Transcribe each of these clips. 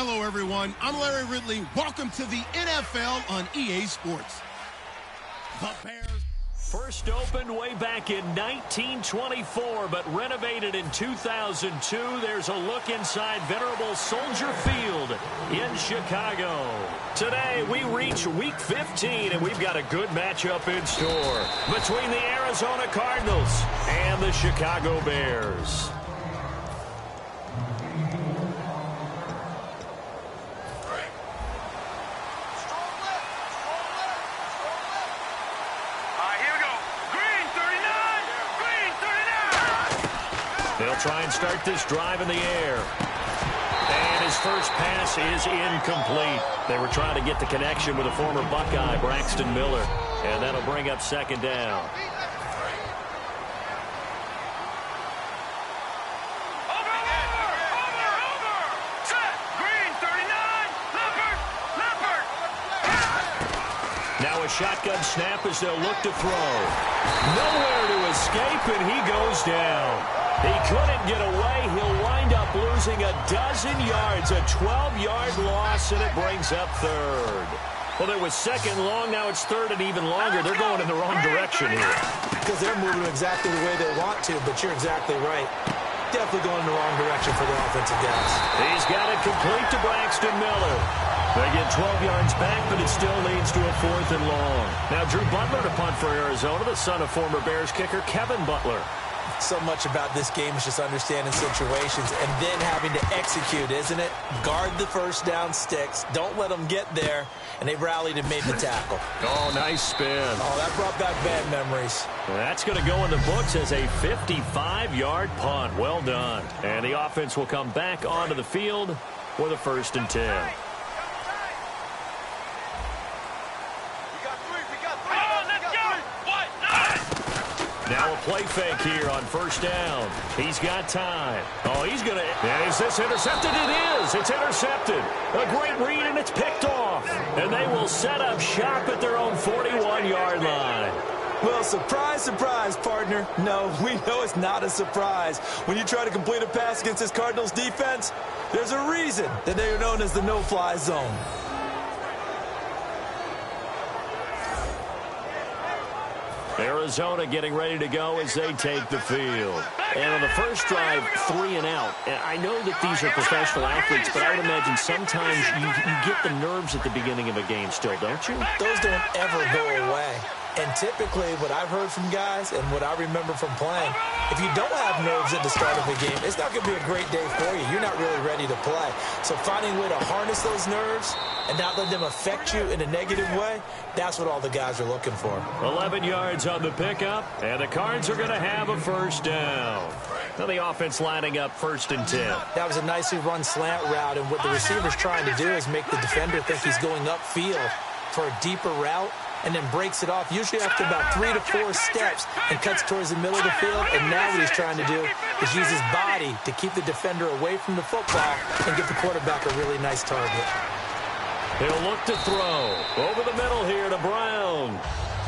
Hello, everyone. I'm Larry Ridley. Welcome to the NFL on EA Sports. The Bears. First opened way back in 1924, but renovated in 2002. There's a look inside venerable Soldier Field in Chicago. Today, we reach Week 15, and we've got a good matchup in store between the Arizona Cardinals and the Chicago Bears. They'll try and start this drive in the air. And his first pass is incomplete. They were trying to get the connection with a former Buckeye, Braxton Miller. And that'll bring up second down. Now a shotgun snap as they'll look to throw. Nowhere to escape, and he goes down. He couldn't get away. He'll wind up losing a dozen yards, a 12-yard loss, and it brings up third. Well, there was second long. Now it's third and even longer. They're going in the wrong direction here. Because they're moving exactly the way they want to, but you're exactly right. Definitely going in the wrong direction for the offensive guys. He's got it complete to Braxton Miller. They get 12 yards back, but it still leads to a fourth and long. Now Drew Butler to punt for Arizona, the son of former Bears kicker Kevin Butler. So much about this game is just understanding situations and then having to execute, isn't it? Guard the first down sticks. Don't let them get there. And they rallied and made the tackle. Oh, nice spin. Oh, that brought back bad memories. That's going to go in the books as a 55-yard punt. Well done. And the offense will come back onto the field for the 1st and 10. Now a play fake here on first down. He's got time. Oh, he's going to... Is this intercepted? It is. It's intercepted. A great read, and it's picked off. And they will set up shop at their own 41-yard line. Well, surprise, surprise, partner. No, we know it's not a surprise. When you try to complete a pass against this Cardinals defense, there's a reason that they are known as the no-fly zone. Arizona getting ready to go as they take the field. And on the first drive, 3 and out. I know that these are professional athletes, but I would imagine sometimes you get the nerves at the beginning of a game still, don't you? Those don't ever go away. And typically, what I've heard from guys and what I remember from playing, if you don't have nerves at the start of a game, it's not going to be a great day for you. You're not really ready to play. So finding a way to harness those nerves and not let them affect you in a negative way, that's what all the guys are looking for. 11 yards on the pickup, and the Cards are going to have a first down. Now the offense lining up 1st and 10. That was a nicely run slant route, and what the receiver's trying to do is make the defender think he's going upfield for a deeper route, and then breaks it off, usually after about 3 to 4 steps, and cuts towards the middle of the field. And now what he's trying to do is use his body to keep the defender away from the football and give the quarterback a really nice target. He'll look to throw. Over the middle here to Brown.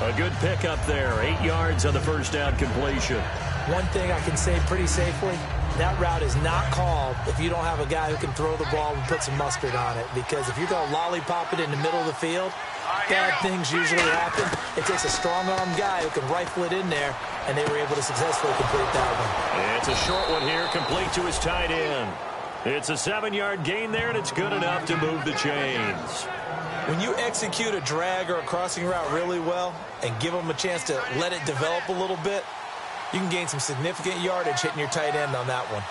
A good pickup there. 8 yards on the first down completion. One thing I can say pretty safely, that route is not called if you don't have a guy who can throw the ball and put some mustard on it. Because if you're going to lollipop it in the middle of the field, bad things usually happen. It takes a strong-arm guy who can rifle it in there, and they were able to successfully complete that one. It's a short one here, complete to his tight end. It's a 7-yard gain there, and it's good enough to move the chains. When you execute a drag or a crossing route really well and give them a chance to let it develop a little bit, you can gain some significant yardage hitting your tight end on that one.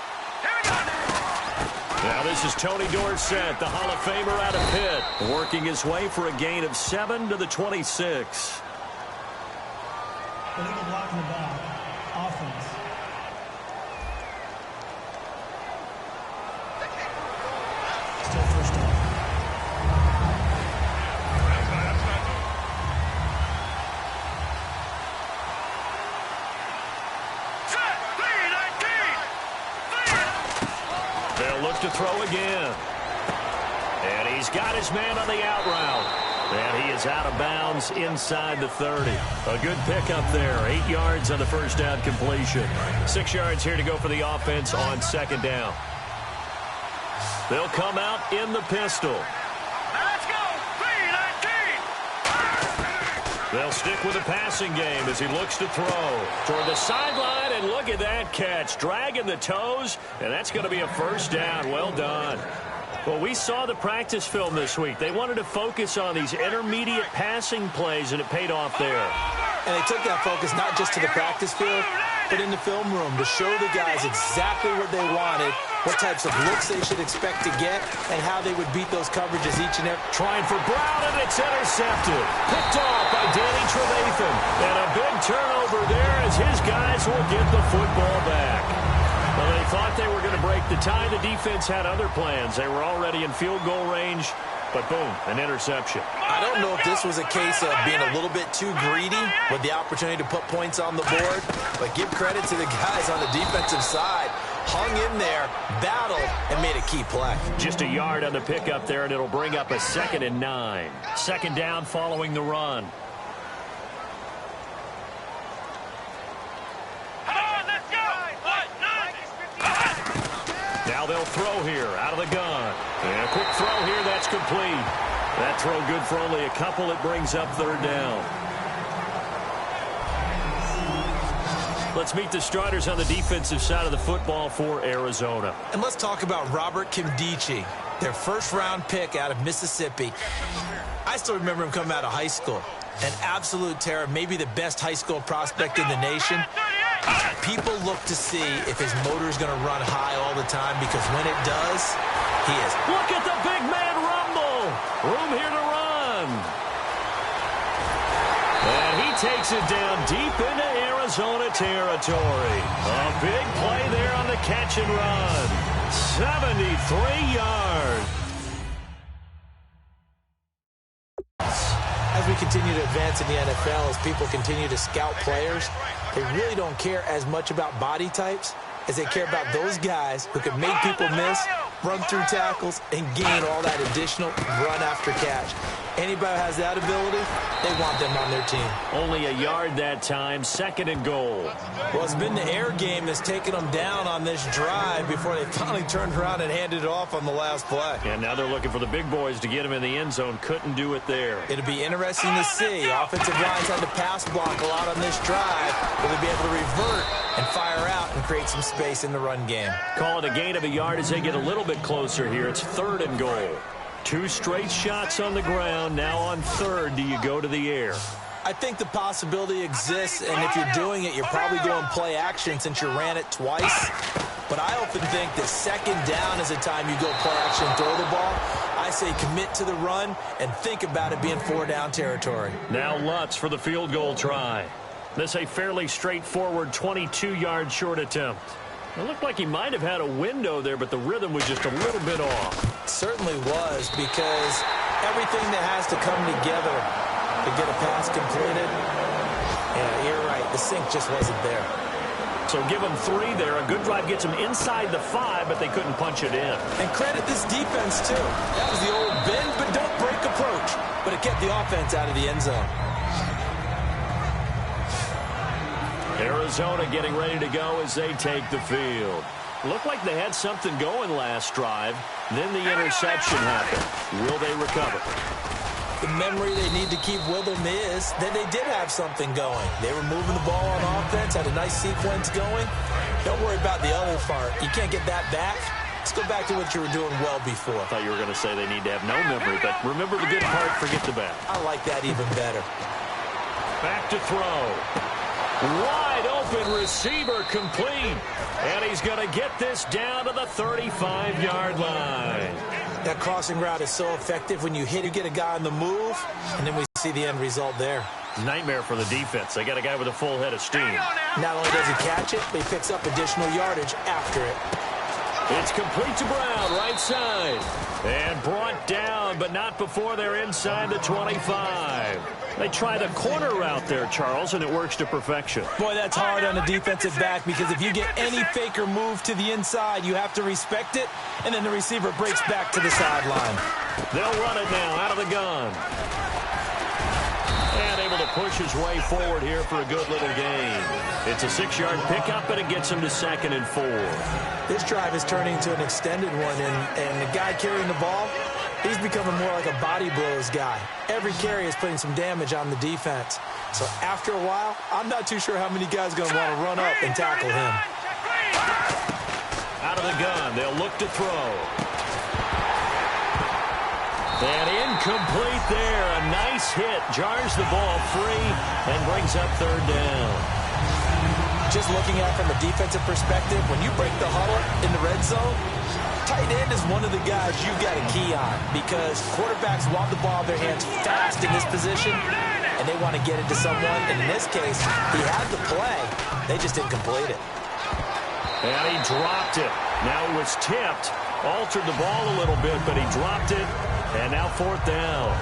Now this is Tony Dorsett, the Hall of Famer out of Pitt, working his way for a gain of 7 to the 26. Illegal block in the back. Offense. Still first down. They'll look to throw again. And he's got his man on the out route. And he is out of bounds inside the 30. A good pickup there. 8 yards on the first down completion. 6 yards here to go for the offense on second down. They'll come out in the pistol. Let's go. 3-19. They'll stick with the passing game as he looks to throw toward the sideline, and look at that catch, dragging the toes, and that's going to be a first down. Well done. Well, we saw the practice film this week. They wanted to focus on these intermediate passing plays, and it paid off there. And they took that focus not just to the practice field, but in the film room to show the guys exactly what they wanted, what types of looks they should expect to get, and how they would beat those coverages each and every. Trying for Brown, and it's intercepted. Picked off by Danny Trevathan. And a big turnover there as his guys will get the football back. Well, they thought they were going to break the tie. The defense had other plans. They were already in field goal range, but boom, an interception. I don't know if this was a case of being a little bit too greedy with the opportunity to put points on the board, but give credit to the guys on the defensive side. Hung in there, battled, and made a key play. Just a yard on the pickup there, and it'll bring up a 2nd and 9. Second down following the run. Now they'll throw here out of the gun. And a quick throw here, that's complete. That throw good for only a couple. It brings up 3rd down. Let's meet the starters on the defensive side of the football for Arizona. And let's talk about Robert Kimdichie, their first-round pick out of Mississippi. I still remember him coming out of high school. An absolute terror, maybe the best high school prospect in the nation. People look to see if his motor is going to run high all the time, because when it does, he is. Look at the big man rumble. Room here to run. And he takes it down deep into Arizona territory. A big play there on the catch and run. 73 yards. As we continue to advance in the NFL, as people continue to scout players, they really don't care as much about body types as they care about those guys who can make people miss, run through tackles, and gain all that additional run after catch. Anybody who has that ability, they want them on their team. Only a yard that time, 2nd and goal. Well, it's been the air game that's taken them down on this drive before they finally turned around and handed it off on the last play. And now they're looking for the big boys to get him in the end zone. Couldn't do it there. It'll be interesting to see. Offensive lines had to pass block a lot on this drive. Will they be able to revert and fire out and create some space in the run game? Call it a gain of a yard as they get a little bit closer here. It's 3rd and goal. 2 straight shots on the ground. Now on 3rd, do you go to the air? I think the possibility exists, and if you're doing it, you're probably going play action since you ran it twice. But I often think that 2nd down is the time you go play action and throw the ball. I say commit to the run and think about it being 4-down territory. Now Lutz for the field goal try. This a fairly straightforward 22-yard short attempt. It looked like he might have had a window there, but the rhythm was just a little bit off. It certainly was, because everything that has to come together to get a pass completed, yeah, you're right, the sync just wasn't there. So give them 3 there. A good drive gets them inside the 5, but they couldn't punch it in. And credit this defense, too. That was the old bend but don't break approach, but it kept the offense out of the end zone. Arizona getting ready to go as they take the field. Looked like they had something going last drive. Then the interception happened. Will they recover? The memory they need to keep with them is that they did have something going. They were moving the ball on offense, had a nice sequence going. Don't worry about the other part. You can't get that back. Let's go back to what you were doing well before. I thought you were going to say they need to have no memory, but remember the good part, forget the bad. I like that even better. Back to throw. Wide open receiver complete. And he's going to get this down to the 35-yard line. That crossing route is so effective when you hit, you get a guy on the move, and then we see the end result there. Nightmare for the defense. They got a guy with a full head of steam. Not only does he catch it, but he picks up additional yardage after it. It's complete to Brown, right side. And brought down, but not before they're inside the 25. They try the corner route there, Charles, and it works to perfection. Boy, that's hard on the defensive back, because if you get any fake or move to the inside, you have to respect it, and then the receiver breaks back to the sideline. They'll run it now out of the gun. And able to push his way forward here for a good little gain. It's a 6-yard pickup, and it gets him to 2nd and 4. This drive is turning into an extended one, and the guy carrying the ball, he's becoming more like a body blows guy. Every carry is putting some damage on the defense. So after a while, I'm not too sure how many guys are going to want to run up and tackle him. Out of the gun, they'll look to throw. And incomplete there. A nice hit. Jars the ball free and brings up 3rd down. Just looking at it from a defensive perspective, when you break the huddle in the red zone, tight end is one of the guys you've got a key on because quarterbacks want the ball in their hands fast in this position, and they want to get it to someone. And in this case, he had the play. They just didn't complete it. And he dropped it. Now it was tipped. Altered the ball a little bit, but he dropped it. And now 4th down.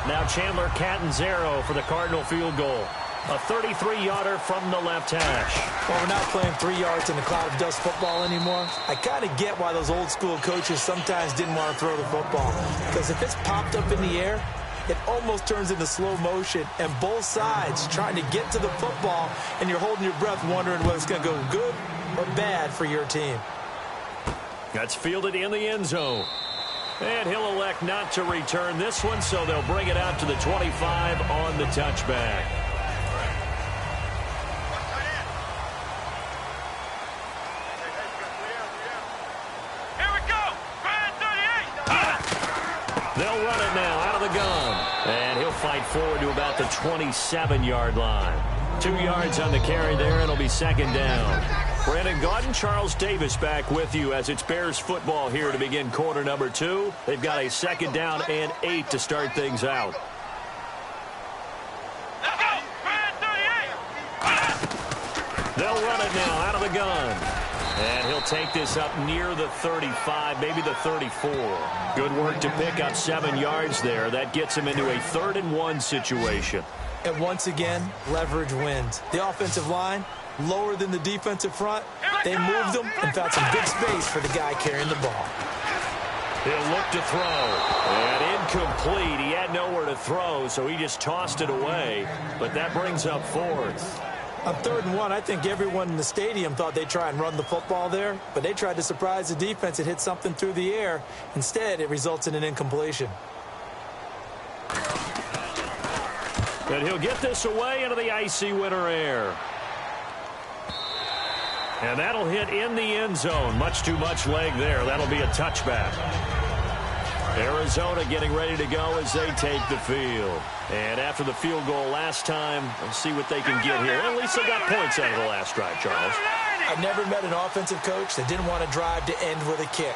Now Chandler Catanzaro for the Cardinal field goal. A 33-yarder from the left hash. Well, we're not playing 3 yards in the cloud of dust football anymore. I kind of get why those old-school coaches sometimes didn't want to throw the football. Because if it's popped up in the air, it almost turns into slow motion, and both sides trying to get to the football, and you're holding your breath wondering whether it's going to go good or bad for your team. That's fielded in the end zone. And he'll elect not to return this one, so they'll bring it out to the 25 on the touchback. Here we go. Grand 38. They'll run it now out of the gun. And he'll fight forward to about the 27-yard line. 2 yards on the carry there, and it'll be 2nd down. Brandon Gaudin, Charles Davis back with you as it's Bears football here to begin quarter number 2. They've got a 2nd down and 8 to start things out. Let's go. Grand 38. They'll run it now out of the gun. And he'll take this up near the 35, maybe the 34. Good work to pick up 7 yards there. That gets him into a 3rd and 1 situation. And once again, leverage wins. The offensive line, lower than the defensive front. They moved them and found some good space for the guy carrying the ball. He'll look to throw. And incomplete. He had nowhere to throw, so he just tossed it away. But that brings up 4th. On 3rd and 1, I think everyone in the stadium thought they'd try and run the football there, but they tried to surprise the defense and hit something through the air. Instead, it results in an incompletion. And he'll get this away into the icy winter air. And that'll hit in the end zone. Much too much leg there. That'll be a touchback. Arizona getting ready to go as they take the field. And after the field goal last time, we'll see what they can get here. At least they got points out of the last drive, Charles. I've never met an offensive coach that didn't want to drive to end with a kick.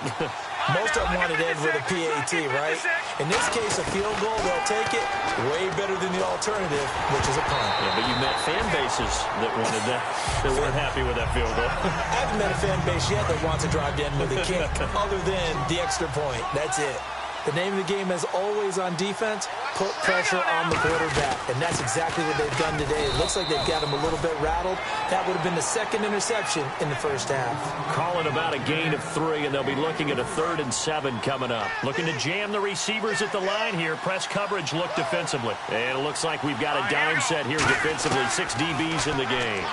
Most of them wanted to end with a PAT, right? In this case, a field goal, they'll take it way better than the alternative, which is a punt. Yeah, but you met fan bases that wanted that, that weren't happy with that field goal. I haven't met a fan base yet that wants to drive to end with a kick other than the extra point. That's it. The name of the game is always on defense, put pressure on the quarterback. And that's exactly what they've done today. It looks like they've got him a little bit rattled. That would have been the 2nd interception in the first half. Calling about a gain of 3, and they'll be looking at a 3rd and 7 coming up. Looking to jam the receivers at the line here. Press coverage look defensively. And it looks like we've got a dime set here defensively. 6 DBs in the game.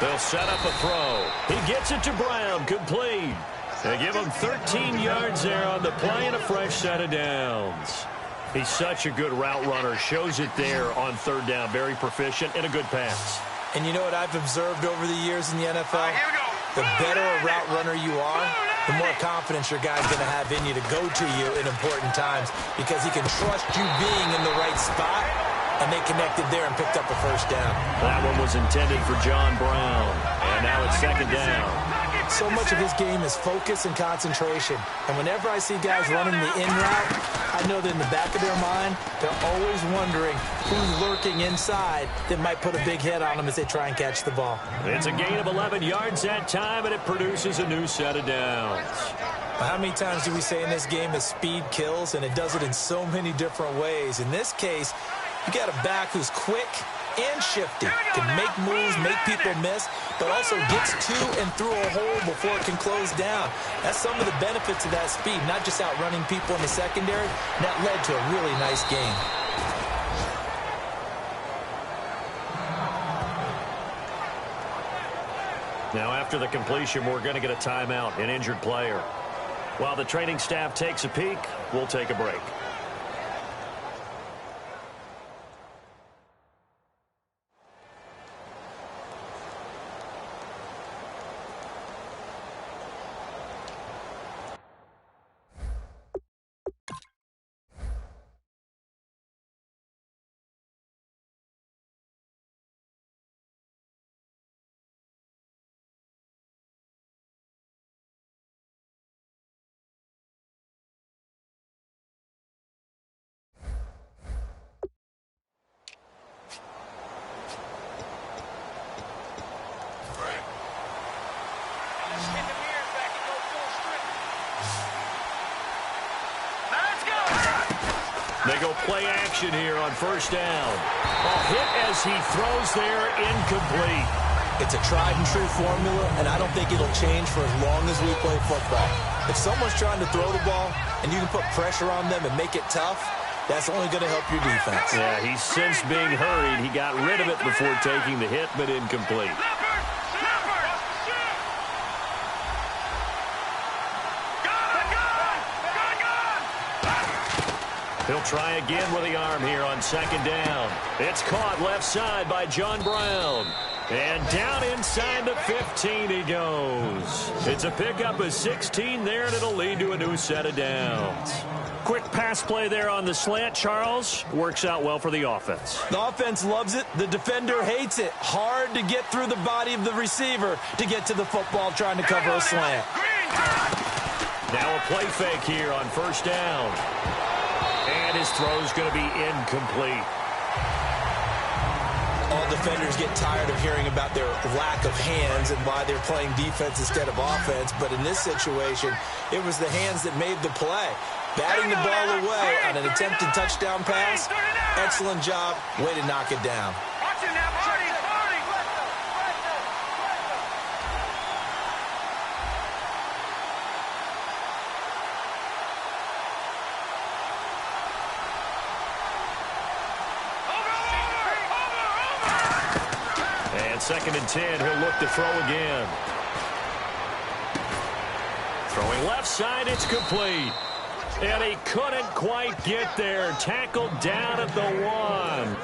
They'll set up a throw. He gets it to Brown. Complete. They give him 13 yards there on the play and a fresh set of downs. He's such a good route runner. Shows it there on 3rd down. Very proficient and a good pass. And you know what I've observed over the years in the NFL? The better a route runner you are, the more confidence your guy's going to have in you to go to you in important times because he can trust you being in the right spot, and they connected there and picked up a first down. That one was intended for John Brown, and now it's 2nd down. So much of his game is focus and concentration. And whenever I see guys running the in route, I know that in the back of their mind, they're always wondering who's lurking inside that might put a big hit on them as they try and catch the ball. It's a gain of 11 yards that time, and it produces a new set of downs. Well, how many times do we say in this game that speed kills, and it does it in so many different ways? In this case, you got a back who's quick and shifty, can make moves, make people miss, but also gets to and through a hole before it can close down. That's some of the benefits of that speed, not just outrunning people in the secondary. That led to a really nice game. Now, after the completion, we're going to get a timeout, an injured player. While the training staff takes a peek, we'll take a break. They go play action here on first down. A hit as he throws there, incomplete. It's a tried-and-true formula, and I don't think it'll change for as long as we play football. If someone's trying to throw the ball and you can put pressure on them and make it tough, that's only going to help your defense. Yeah, he's since being hurried. He got rid of it before taking the hit, but incomplete. He'll try again with the arm here on second down. It's caught left side by John Brown. And down inside the 15 he goes. It's a pickup of 16 there, and it'll lead to a new set of downs. Quick pass play there on the slant, Charles. Works out well for the offense. The offense loves it. The defender hates it. Hard to get through the body of the receiver to get to the football trying to cover a slant. Now a play fake here on first down. And his throw's going to be incomplete. All defenders get tired of hearing about their lack of hands and why they're playing defense instead of offense. But in this situation, it was the hands that made the play. Batting the ball away on an attempted touchdown pass. Excellent job. Way to knock it down. Second and 10, he'll look to throw again. Throwing left side, it's complete. And he couldn't quite get there. Tackled down at the 1.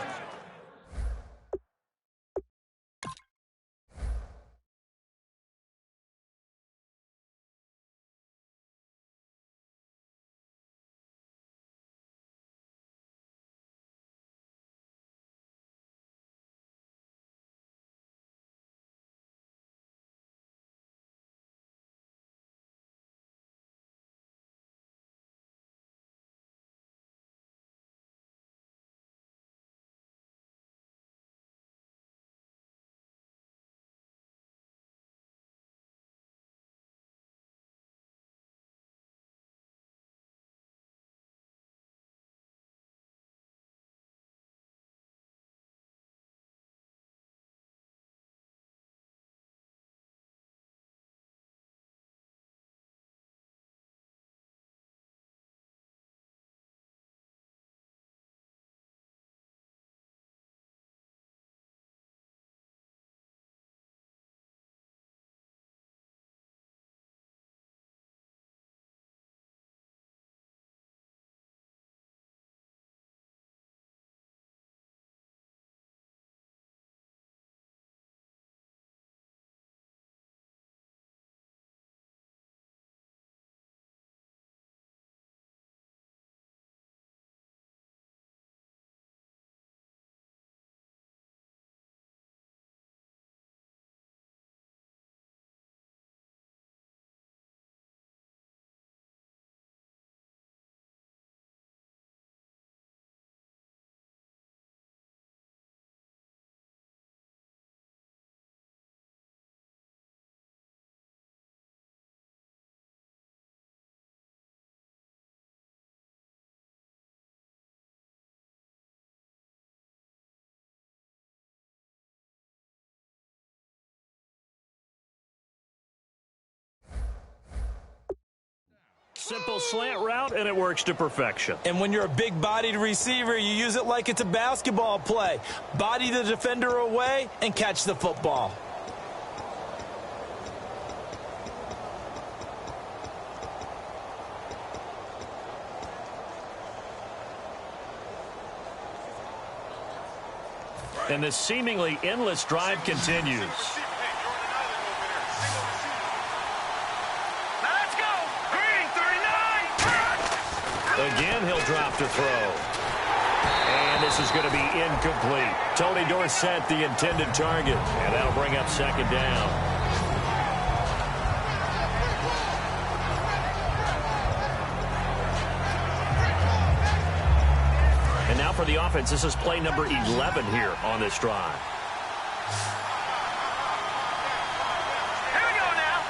Simple slant route, and it works to perfection. And when you're a big-bodied receiver, you use it like it's a basketball play. Body the defender away and catch the football. And this seemingly endless drive continues. Let's go. Green, 39. Again, he'll drop to throw. And this is going to be incomplete. Tony Dorsett, the intended target. And that'll bring up second down. And now for the offense, this is play number 11 here on this drive. Here we go now.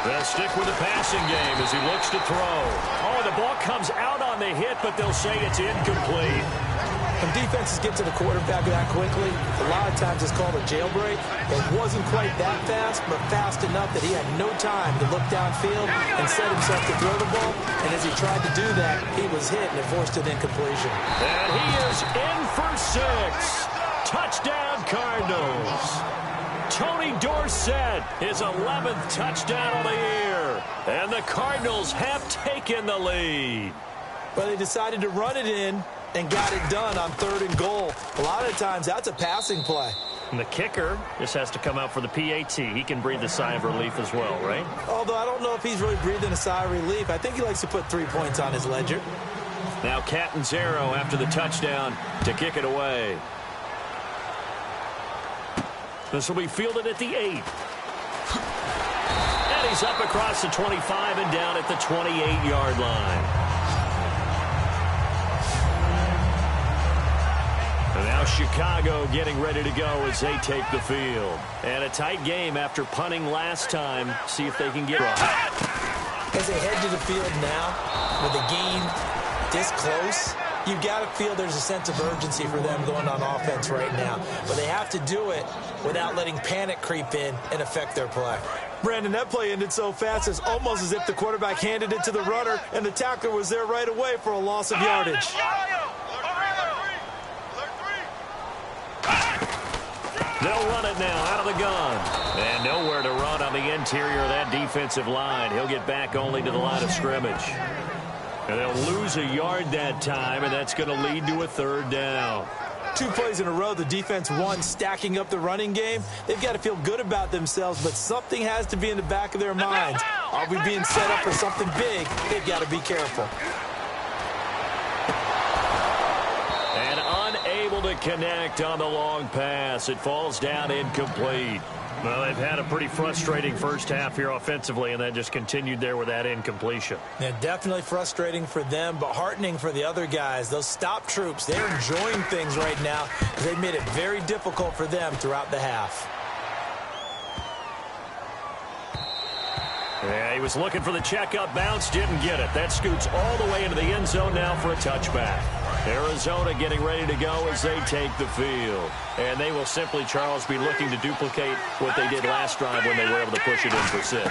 They'll stick with the passing game as he looks to throw. Oh, the ball comes out on the hit, but they'll say it's incomplete. When defenses get to the quarterback that quickly, a lot of times it's called a jailbreak. It wasn't quite that fast, but fast enough that he had no time to look downfield and set himself to throw the ball. And as he tried to do that, he was hit and it forced an incompletion. And he is in for 6. Touchdown, Cardinals. Tony Dorsett, his 11th touchdown of the year. And the Cardinals have taken the lead. But they decided to run it in and got it done on 3rd and goal. A lot of times, that's a passing play. And the kicker just has to come out for the PAT. He can breathe a sigh of relief as well, right? Although I don't know if he's really breathing a sigh of relief. I think he likes to put 3 points on his ledger. Now Catanzaro after the touchdown to kick it away. This will be fielded at the 8. And he's up across the 25 and down at the 28-yard line. And now Chicago getting ready to go as they take the field. And a tight game after punting last time. See if they can get right. As they head to the field now, with the game this close, you've got to feel there's a sense of urgency for them going on offense right now. But they have to do it without letting panic creep in and affect their play. Brandon, that play ended so fast, it's almost as if the quarterback handed it to the runner and the tackler was there right away for a loss of yardage. They'll run it now out of the gun. And nowhere to run on the interior of that defensive line. He'll get back only to the line of scrimmage. And they'll lose a yard that time, and that's going to lead to a 3rd down. 2 plays in a row, the defense won, stacking up the running game. They've got to feel good about themselves, but something has to be in the back of their minds. Are we being set up for something big? They've got to be careful. And unable to connect on the long pass. It falls down incomplete. Well, they've had a pretty frustrating first half here offensively, and then just continued there with that incompletion. Yeah, definitely frustrating for them, but heartening for the other guys. Those stop troops, they're enjoying things right now because they've made it very difficult for them throughout the half. Yeah, he was looking for the checkup bounce, didn't get it. That scoots all the way into the end zone now for a touchback. Arizona getting ready to go as they take the field. And they will simply, Charles, be looking to duplicate what they did last drive when they were able to push it in for 6.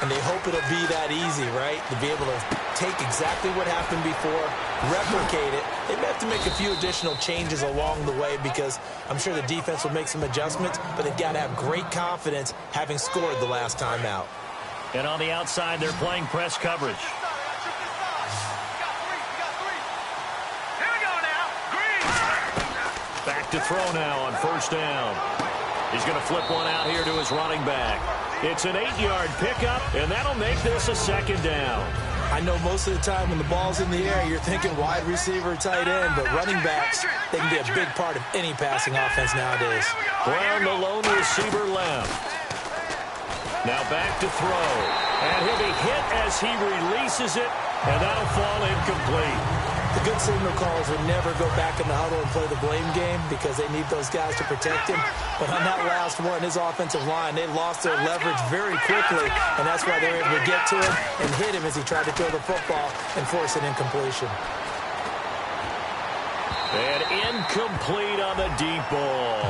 And they hope it'll be that easy, right? To be able to take exactly what happened before, replicate it. They may have to make a few additional changes along the way because I'm sure the defense will make some adjustments, but they've got to have great confidence having scored the last time out. And on the outside, they're playing press coverage. Back to throw now on 1st down. He's going to flip one out here to his running back. It's an 8-yard pickup, and that'll make this a 2nd down. I know most of the time when the ball's in the air, you're thinking wide receiver, tight end, but running backs, they can be a big part of any passing offense nowadays. Brown, the lone receiver left. Now back to throw. And he'll be hit as he releases it, and that'll fall incomplete. The good signal callers would never go back in the huddle and play the blame game because they need those guys to protect him. But on that last one, his offensive line, they lost their leverage very quickly, and that's why they were able to get to him and hit him as he tried to throw the football and force an incompletion. And incomplete on the deep ball.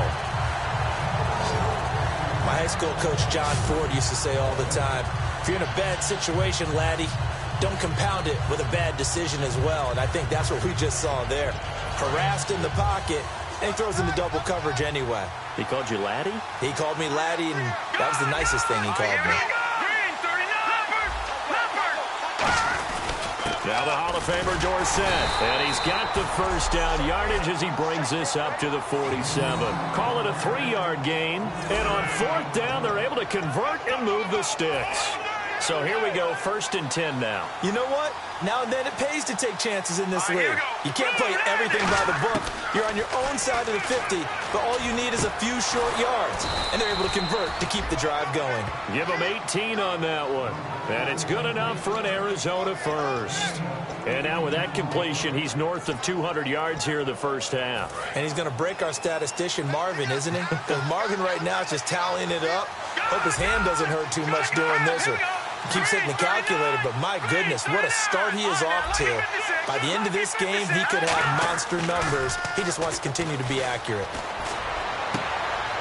My high school coach, John Ford, used to say all the time, if you're in a bad situation, laddie, don't compound it with a bad decision as well. And I think that's what we just saw there. Harassed in the pocket, and he throws into double coverage anyway. He called you laddie? He called me laddie, and that was the nicest thing he called me. Now the Hall of Famer Dorsett, and he's got the first down yardage as he brings this up to the 47. Call it a 3-yard gain, and on 4th down, they're able to convert and move the sticks. So here we go, 1st and 10 now. You know what? Now and then it pays to take chances in this league. You can't play everything by the book. You're on your own side of the 50, but all you need is a few short yards, and they're able to convert to keep the drive going. Give him 18 on that one, and it's good enough for an Arizona first. And now with that completion, he's north of 200 yards here in the first half. And he's going to break our statistician, Marvin, isn't he? Because Marvin right now is just tallying it up. Hope his hand doesn't hurt too much doing this, or keeps hitting the calculator, but my goodness, what a start he is off to. By the end of this game, he could have monster numbers. He just wants to continue to be accurate.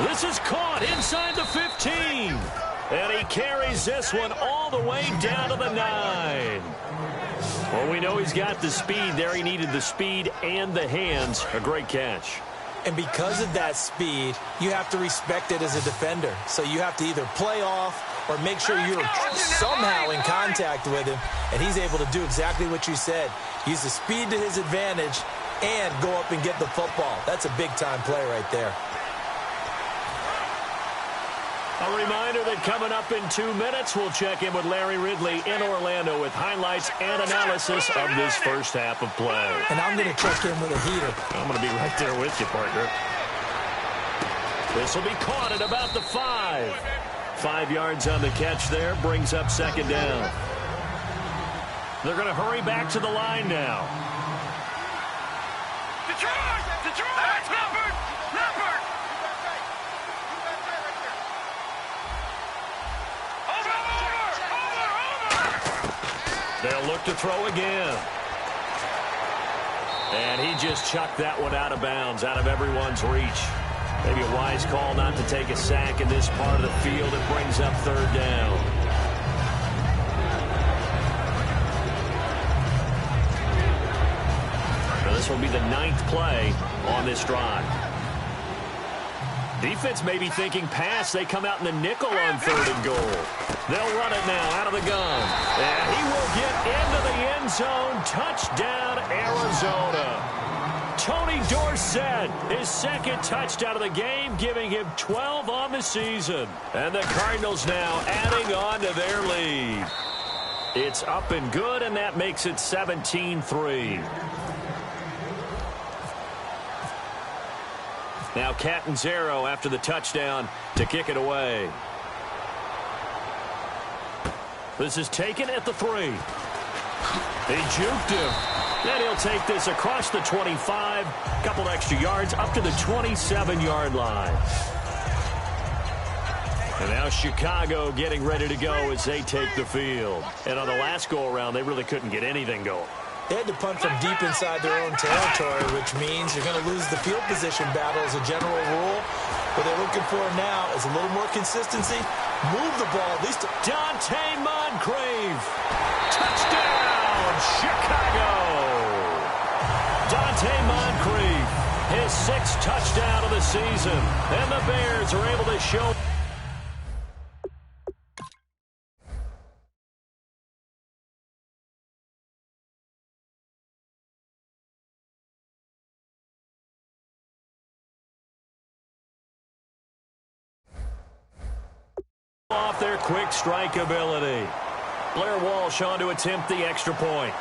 This is caught inside the 15. And he carries this one all the way down to the 9. Well, we know he's got the speed there. He needed the speed and the hands. A great catch. And because of that speed, you have to respect it as a defender. So you have to either play off or make sure you're somehow in contact with him. And he's able to do exactly what you said. Use the speed to his advantage and go up and get the football. That's a big-time play right there. A reminder that coming up in 2 minutes, we'll check in with Larry Ridley in Orlando with highlights and analysis of this first half of play. And I'm going to check in with a heater. I'm going to be right there with you, partner. This will be caught at about the 5. 5 yards on the catch there, brings up 2nd down. They're going to hurry back to the line now. Detroit! Detroit! Leopard! Leopard! Over! They'll look to throw again. And he just chucked that one out of bounds, out of everyone's reach. Maybe a wise call not to take a sack in this part of the field. It brings up 3rd down. Now this will be the 9th play on this drive. Defense may be thinking pass. They come out in the nickel on 3rd and goal. They'll run it now out of the gun. And he will get into the end zone. Touchdown, Arizona. Tony Dorsett, his 2nd touchdown of the game, giving him 12 on the season. And the Cardinals now adding on to their lead. It's up and good, and that makes it 17-3. Now Catanzaro after the touchdown to kick it away. This is taken at the 3. He juked him. And he'll take this across the 25, couple extra yards up to the 27-yard line. And now Chicago getting ready to go as they take the field. And on the last go-around, they really couldn't get anything going. They had to punt from deep inside their own territory, which means you're going to lose the field position battle as a general rule. What they're looking for now is a little more consistency. Move the ball, at least. Dante Moncrief. Touchdown, Chicago. Dante Moncrief, his 6th touchdown of the season. And the Bears are able to show. Off their quick strike ability. Blair Walsh on to attempt the extra point.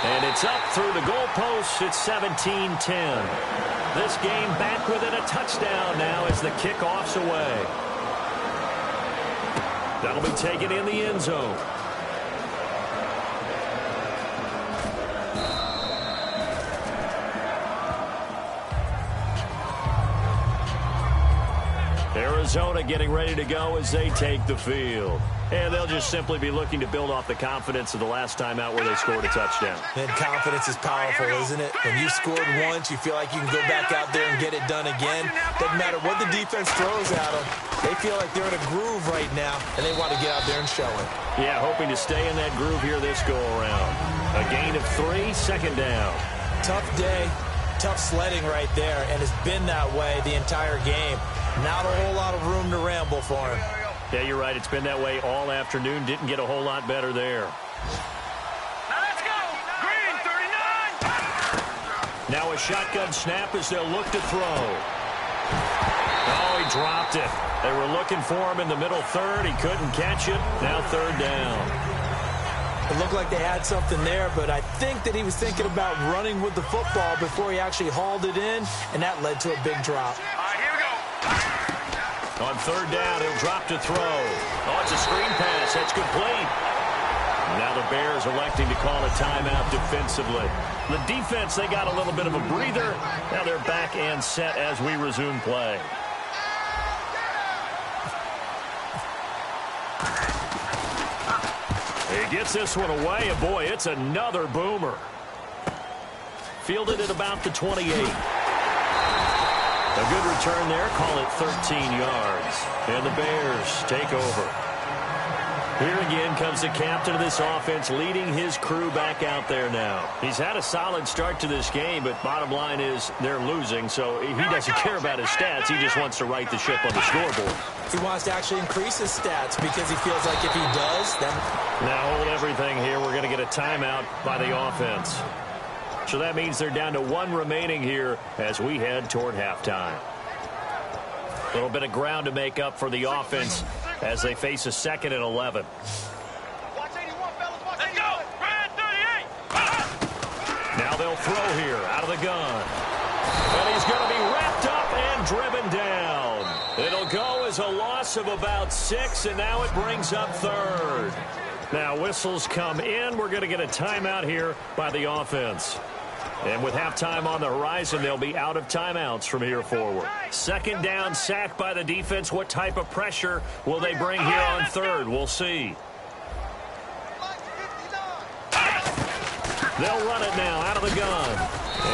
And it's up through the goalposts. It's 17-10. This game back within a touchdown now as the kickoff's away. That'll be taken in the end zone. Arizona getting ready to go as they take the field. And they'll just simply be looking to build off the confidence of the last time out where they scored a touchdown. And confidence is powerful, isn't it? When you scored once, you feel like you can go back out there and get it done again. Doesn't matter what the defense throws at them. They feel like they're in a groove right now, and they want to get out there and show it. Yeah, hoping to stay in that groove here this go-around. A gain of 3, 2nd down. Tough day, tough sledding right there, and it's been that way the entire game. Not a whole lot of room to ramble for him. Yeah, you're right. It's been that way all afternoon. Didn't get a whole lot better there. Now let's go. Green, 39. Now a shotgun snap as they'll look to throw. Oh, he dropped it. They were looking for him in the middle third. He couldn't catch it. Now third down. It looked like they had something there, but I think that he was thinking about running with the football before he actually hauled it in, and that led to a big drop. All right, here we go. On third down, he'll drop to throw. Oh, it's a screen pass. That's complete. Now the Bears electing to call a timeout defensively. The defense, they got a little bit of a breather. Now they're back and set as we resume play. He gets this one away, and boy, it's another boomer. Fielded at about the 28. A good return there, call it 13 yards. And the Bears take over. Here again comes the captain of this offense, leading his crew back out there now. He's had a solid start to this game, but bottom line is they're losing, so he doesn't care about his stats. He just wants to right the ship on the scoreboard. He wants to actually increase his stats because he feels like if he does, then... Now hold everything here. We're going to get a timeout by the offense. So that means they're down to one remaining here as we head toward halftime. A little bit of ground to make up for the offense as they face a 2nd and 11. Watch 81, fellas. Watch 81. Let's go. Red 38. Now they'll throw here out of the gun. And he's going to be wrapped up and driven down. It'll go as a loss of about 6, and now it brings up third. Now whistles come in. We're going to get a timeout here by the offense. And with halftime on the horizon, they'll be out of timeouts from here forward. 2nd down, sack by the defense. What type of pressure will they bring here on third? We'll see. They'll run it now out of the gun.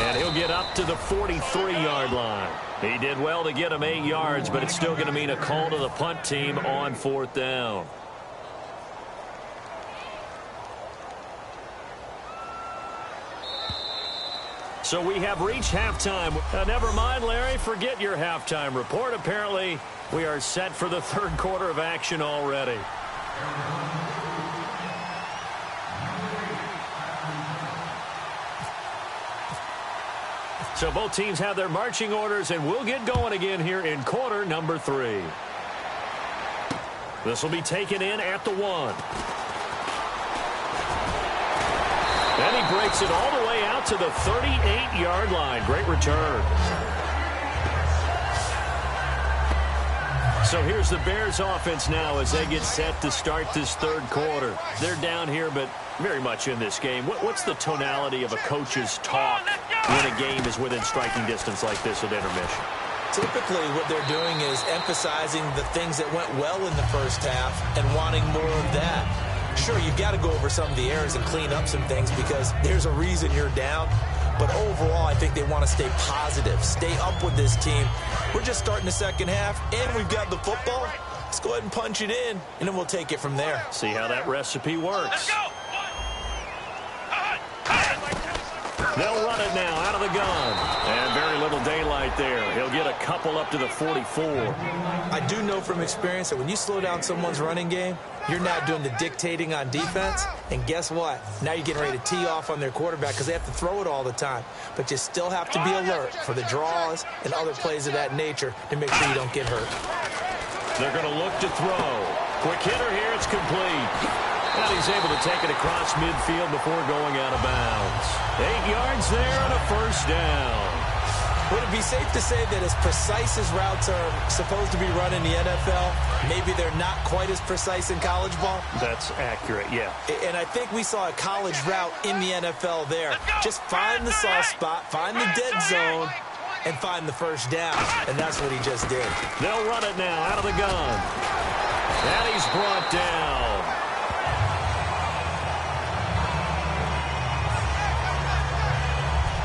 And he'll get up to the 43-yard line. He did well to get him 8 yards, but it's still going to mean a call to the punt team on 4th down. So we have reached halftime. Never mind, Larry, forget your halftime report. Apparently, we are set for the 3rd quarter of action already. So both teams have their marching orders, and we'll get going again here in quarter number 3. This will be taken in at the 1. And he breaks it all the way out to the 38-yard line. Great return. So here's the Bears offense now as they get set to start this 3rd quarter. They're down here, but very much in this game. What's the tonality of a coach's talk when a game is within striking distance like this at intermission? Typically, what they're doing is emphasizing the things that went well in the first half and wanting more of that. Sure, you've got to go over some of the errors and clean up some things because there's a reason you're down. But overall, I think they want to stay positive, stay up with this team. We're just starting the 2nd half, and we've got the football. Let's go ahead and punch it in, and then we'll take it from there. See how that recipe works. Let's go. They'll run it now out of the gun. And very little daylight there. He'll get a couple up to the 44. I do know from experience that when you slow down someone's running game, you're now doing the dictating on defense. And guess what? Now you're getting ready to tee off on their quarterback because they have to throw it all the time. But you still have to be alert for the draws and other plays of that nature to make sure you don't get hurt. They're going to look to throw. Quick hitter here. It's complete. And he's able to take it across midfield before going out of bounds. 8 yards there and a 1st down. Would it be safe to say that as precise as routes are supposed to be run in the NFL, maybe they're not quite as precise in college ball? That's accurate, yeah. And I think we saw a college route in the NFL there. Just find the soft spot, find the dead zone, and find the 1st down. And that's what he just did. They'll run it now out of the gun. And he's brought down.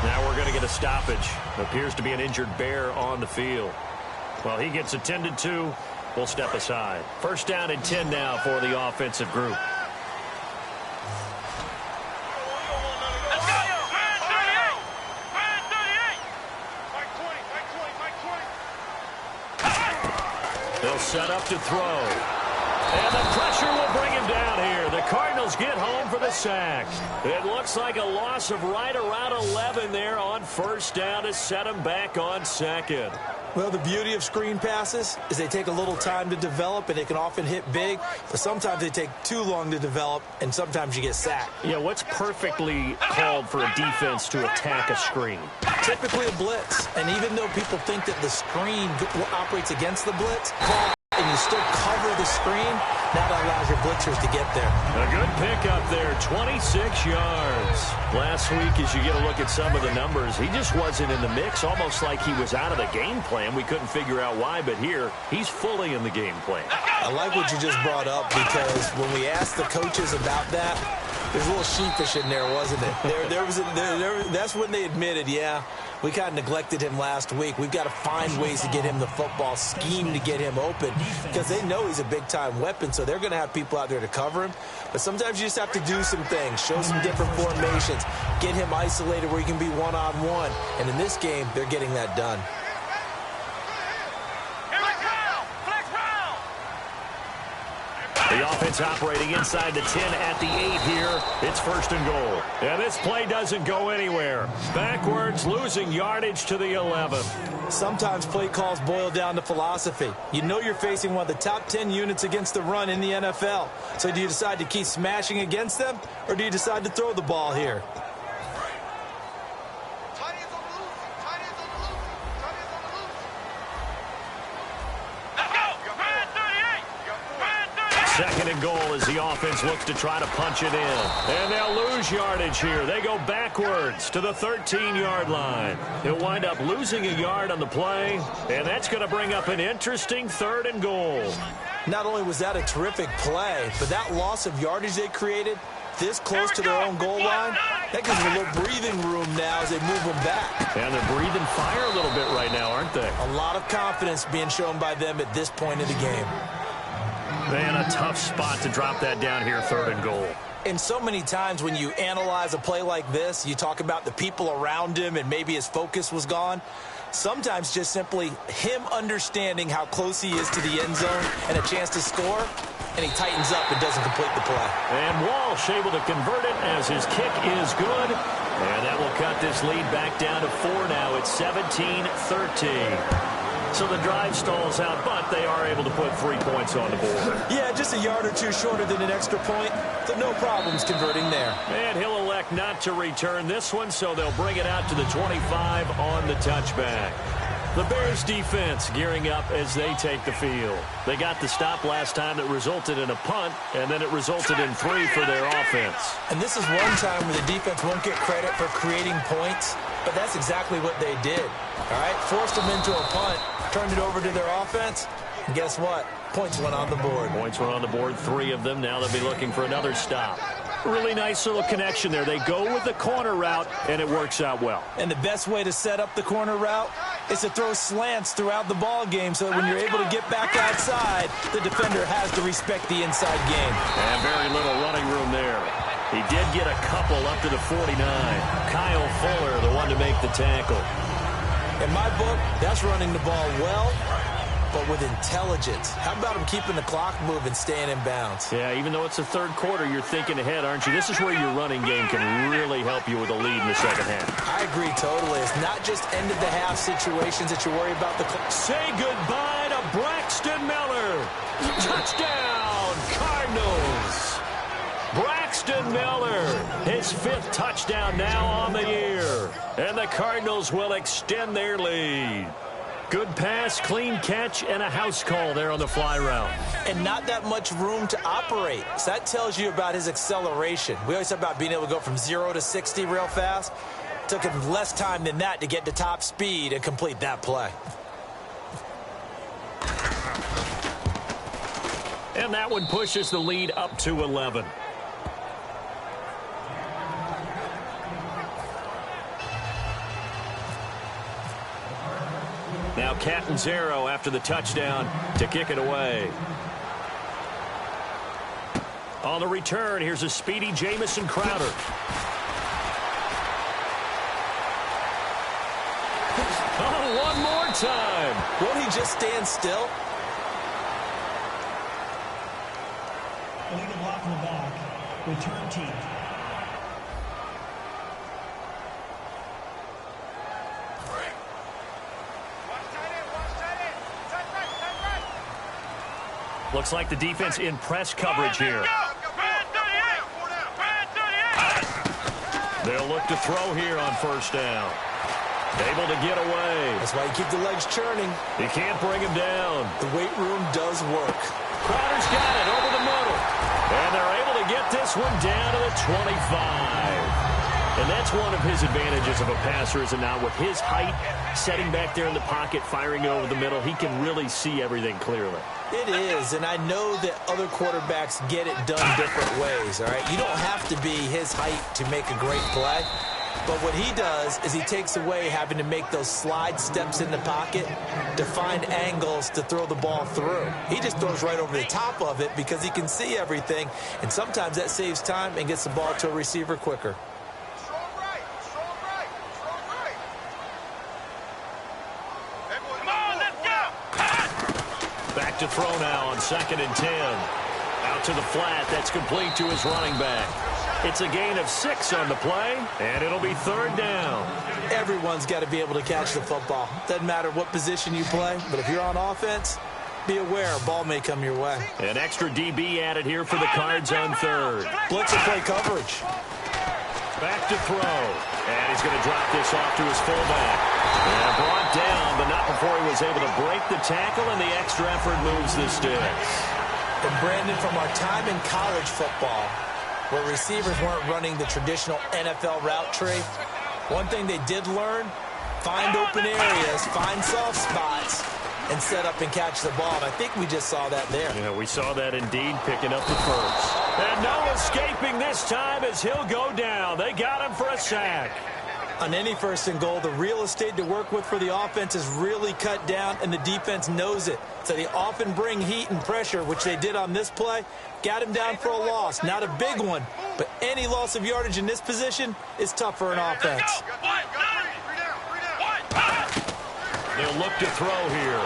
Now we're going to get a stoppage. Appears to be an injured Bear on the field. Well, he gets attended to. We'll step aside. 1st down and 10 now for the offensive group. Let's go. Red 38. Red 38. They'll set up to throw. And the pressure will bring him down here. The Cardinals get home for the sack. It looks like a loss of right around 11 there on first down to set him back on second. Well, the beauty of screen passes is they take a little time to develop, and they can often hit big, but sometimes they take too long to develop, and sometimes you get sacked. Yeah, what's perfectly called for a defense to attack a screen? Typically a blitz, and even though people think that the screen operates against the blitz, and you still cover the screen, now that allows your blitzers to get there. A good pickup there, 26 yards. Last week, as you get a look at some of the numbers, he just wasn't in the mix, almost like he was out of the game plan. We couldn't figure out why, but here, he's fully in the game plan. I like what you just brought up, because when we asked the coaches about that, there's a little sheepish in there, wasn't it? That's when they admitted, yeah, we kind of neglected him last week. We've got to find ways to get him the football, scheme to get him open, because they know he's a big-time weapon, so they're going to have people out there to cover him. But sometimes you just have to do some things, show some different formations, get him isolated where he can be one-on-one. And in this game, they're getting that done. The offense operating inside the 10 at the 8 here. It's first and goal. And this play doesn't go anywhere. Backwards, losing yardage to the 11. Sometimes play calls boil down to philosophy. You know you're facing one of the top 10 units against the run in the NFL. So do you decide to keep smashing against them, or do you decide to throw the ball here? Second and goal as the offense looks to try to punch it in. And they'll lose yardage here. They go backwards to the 13-yard line. He'll wind up losing a yard on the play, and that's going to bring up an interesting third and goal. Not only was that a terrific play, but that loss of yardage they created this close to their own goal line, that gives them a little breathing room now as they move them back. And they're breathing fire a little bit right now, aren't they? A lot of confidence being shown by them at this point of the game. Man, a tough spot to drop that down here, third and goal. And so many times when you analyze a play like this, you talk about the people around him and maybe his focus was gone. Sometimes just simply him understanding how close he is to the end zone and a chance to score, and he tightens up and doesn't complete the play. And Walsh able to convert it as his kick is good. And that will cut this lead back down to 4 now. It's 17-13. So the drive stalls out, but they are able to put 3 points on the board. Yeah, just a yard or two shorter than an extra point, so no problems converting there. And he'll elect not to return this one, so they'll bring it out to the 25 on the touchback. The Bears defense gearing up as they take the field. They got the stop last time that resulted in a punt, and then it resulted in 3 for their offense. And this is one time where the defense won't get credit for creating points, but that's exactly what they did. All right, forced them into a punt, turned it over to their offense, and guess what? Points went on the board. Points went on the board, 3 of them. Now they'll be looking for another stop. Really nice little connection there. They go with the corner route, and it works out well. And the best way to set up the corner route is to throw slants throughout the ball game so that when you're able to get back outside, the defender has to respect the inside game. And very little running room there. He did get a couple up to the 49. Kyle Fuller, the one to make the tackle. In my book, that's running the ball well, but with intelligence. How about him keeping the clock moving, staying in bounds? Yeah, even though it's the third quarter, you're thinking ahead, aren't you? This is where your running game can really help you with a lead in the second half. I agree totally. It's not just end-of-the-half situations that you worry about. Say goodbye to Braxton Miller. Touchdown, Cardinals. Braxton Miller, his 5th touchdown now on the year. And the Cardinals will extend their lead. Good pass, clean catch, and a house call there on the fly route. And not that much room to operate. So that tells you about his acceleration. We always talk about being able to go from 0 to 60 real fast. Took him less time than that to get to top speed and complete that play. And that one pushes the lead up to 11. Now Catanzaro after the touchdown to kick it away. On the return, here's a speedy Jamison Crowder. Oh, one more time. Won't he just stand still? Stop in the back. Return team. Looks like the defense in press coverage here. They'll look to throw here on first down. Able to get away. That's why you keep the legs churning. You can't bring him down. The weight room does work. Crowder's got it over the middle. And they're able to get this one down to the 25. And that's one of his advantages of a passer, is it not? With his height, setting back there in the pocket, firing over the middle, he can really see everything clearly. It is, and I know that other quarterbacks get it done different ways, all right? You don't have to be his height to make a great play. But what he does is he takes away having to make those slide steps in the pocket to find angles to throw the ball through. He just throws right over the top of it because he can see everything, and sometimes that saves time and gets the ball to a receiver quicker. Back to throw now on 2nd and 10. Out to the flat. That's complete to his running back. It's a gain of 6 on the play, and it'll be 3rd down. Everyone's got to be able to catch the football. Doesn't matter what position you play, but if you're on offense, be aware a ball may come your way. An extra DB added here for the Cards on 3rd. Blitz or play coverage. Back to throw. And he's going to drop this off to his fullback. And brought down, but not before he was able to break the tackle, and the extra effort moves the sticks. And Brandon, from our time in college football, where receivers weren't running the traditional NFL route tree, one thing they did learn, find open areas, find soft spots, and set up and catch the ball. And I think we just saw that there. Yeah, we saw that indeed, picking up the first. And no escaping this time as he'll go down. They got him for a sack. On any 1st and goal, the real estate to work with for the offense is really cut down, and the defense knows it. So they often bring heat and pressure, which they did on this play. Got him down for a loss. Not a big one, but any loss of yardage in this position is tough for an offense. They'll look to throw here.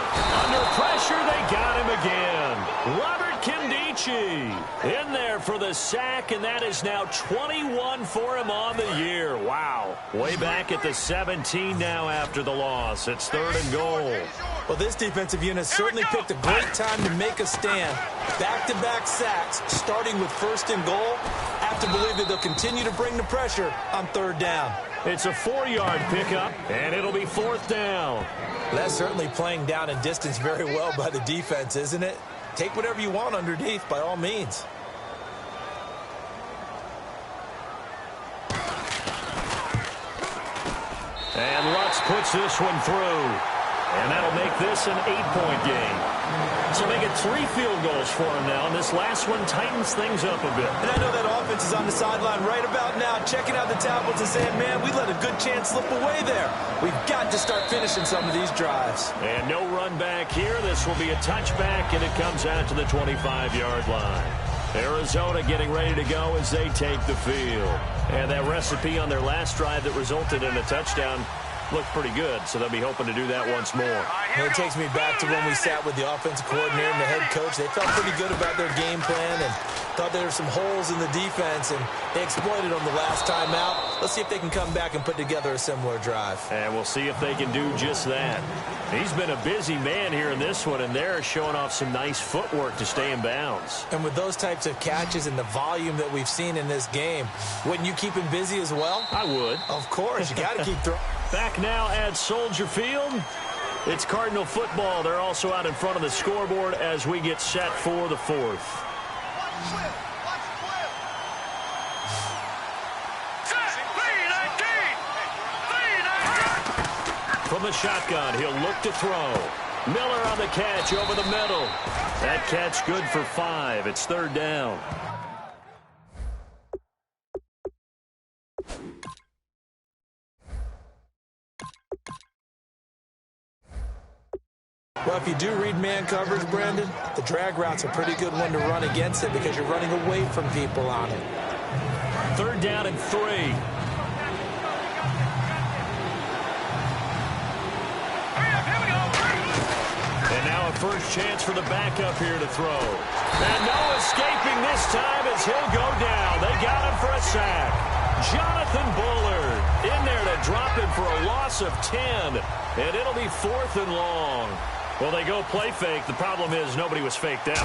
Under pressure, they got him again. Robert Kimdichie in there for the sack, and that is now 21 for him on the year. Wow. Way back at the 17 now after the loss. It's 3rd and goal. Well, this defensive unit certainly picked a great time to make a stand. Back-to-back sacks, starting with 1st and goal. I have to believe that they'll continue to bring the pressure on 3rd down. It's a 4-yard pickup, and it'll be 4th down. That's certainly playing down and distance very well by the defense, isn't it? Take whatever you want underneath, by all means. And Lutz puts this one through. And that'll make this an 8-point game. So they get 3 field goals for him now, and this last one tightens things up a bit. And I know that offense is on the sideline right about now, checking out the tablets and saying, man, we let a good chance slip away there. We've got to start finishing some of these drives. And no run back here. This will be a touchback, and it comes out to the 25-yard line. Arizona getting ready to go as they take the field. And that recipe on their last drive that resulted in a touchdown looked pretty good, so they'll be hoping to do that once more. And it takes me back to when we sat with the offensive coordinator and the head coach. They felt pretty good about their game plan and thought there were some holes in the defense, and they exploited them the last time out. Let's see if they can come back and put together a similar drive. And we'll see if they can do just that. He's been a busy man here in this one, and they're showing off some nice footwork to stay in bounds. And with those types of catches and the volume that we've seen in this game, wouldn't you keep him busy as well? I would. Of course. You got to keep throwing. Back now at Soldier Field. It's Cardinal football. They're also out in front of the scoreboard as we get set for the 4th. From the shotgun, he'll look to throw. Miller on the catch over the middle. That catch good for 5. It's 3rd down. Well, if you do read man coverage, Brandon, the drag route's a pretty good one to run against it because you're running away from people on it. 3rd down and 3. And now a first chance for the backup here to throw. And no escaping this time is. He'll go down. They got him for a sack. Jonathan Bullard in there to drop him for a loss of 10. And it'll be 4th and long. Well, they go play fake. The problem is nobody was faked out.